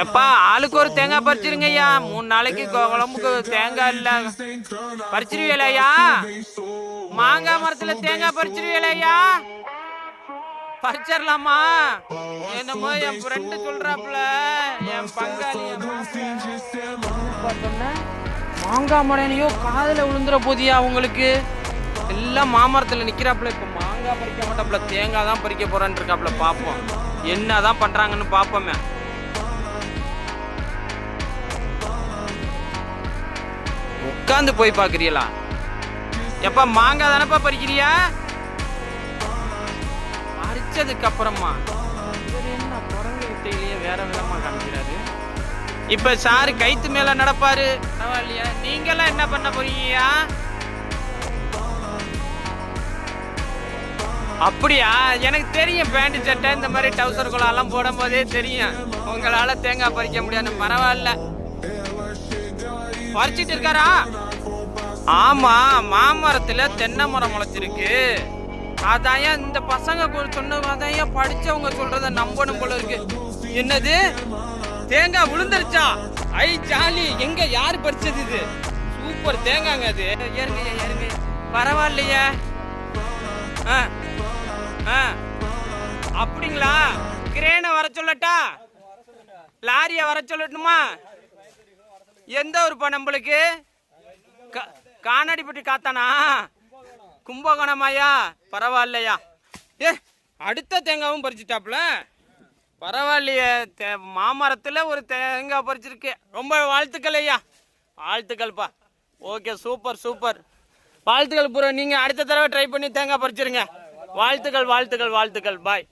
எப்பா ஆளுக்கு ஒரு தேங்காய் பறிச்சிருங்க ஐயா. 3 நாளைக்கு குழம்புக்கு தேங்காய் இல்ல. பறிச்சிருவீங்களா ஐயா? மாங்காய் மரத்துல தேங்காய் பறிச்சிருவீங்களா ஐயா? பறிச்சிடலாமா? என்னமோ என் ஃப்ரெண்டு சொல்றாப்ல, என் பங்காளி மாங்காய் மடையிலையோ காதல விழுந்துற போதியா உங்களுக்கு. எல்லாம் மாமரத்துல நிக்கிறாப்புல. இப்ப மாங்காய் பறிக்க மாட்டாப்புல, தேங்காய் தான் பறிக்க போறான்னு இருக்காப்புல. பாப்போம் என்னதான் பண்றாங்கன்னு பாப்போமே. உட்காந்து போய் பாக்குறீங்களா? எப்ப மாங்காய் தானப்பா பறிக்கிறியா? பறிச்சதுக்கு அப்புறமா என்ன குரங்கு வித்தையிலேயே வேற விதமா காமிக்கிறாரு. இப்ப சாரு கைத்து மேல நடப்பாரு. பரவாயில்லையா? நீங்க எல்லாம் என்ன பண்ண போறீங்கயா? அப்படியா? எனக்கு தெரியும், பேண்ட் சட்டை இந்த மாதிரி டவுசர் குழாலாம் போடும் போதே தெரியும் உங்களால தேங்காய் பறிக்க முடியாது. பரவாயில்ல, பறிச்சிட்டு இருக்காரா? ஆமா, மாமரத்துல தென்னை மரம் முளைச்சிருக்கு. அதான் இந்த பசங்க சொன்னது, அதான் படிச்சவங்க சொல்றத நம்பணும் போல இருக்கு. என்னது, தேங்காய் விழுந்துருச்சா? ஐ ஜாலி. எங்க யாரு பறிச்சது? இது சூப்பர் தேங்காய்ங்க. அது ஏறுங்க. பரவாயில்லையே. அப்படிங்களா? கிரேனை வர சொல்லட்டா? லாரிய வர சொல்லட்டுமா? எந்த ஊருப்பா நம்மளுக்கு? காணாடிப்பட்டி காத்தானா? கும்பகோணமாயா? பரவாயில்லையா? அடுத்த தேங்காவும் பறிச்சுட்டாப்புல. பரவாயில்லையே, மாமரத்துல ஒரு தேங்காய் பறிச்சிருக்கு. ரொம்ப வாழ்த்துக்கள் ஐயா, வாழ்த்துக்கள்ப்பா. ஓகே, சூப்பர் வாழ்த்துக்கள் ப்ரோ. நீங்க அடுத்த தடவை ட்ரை பண்ணி தேங்காய் பறிச்சிருங்க. வாழ்த்துக்கள். பாய்.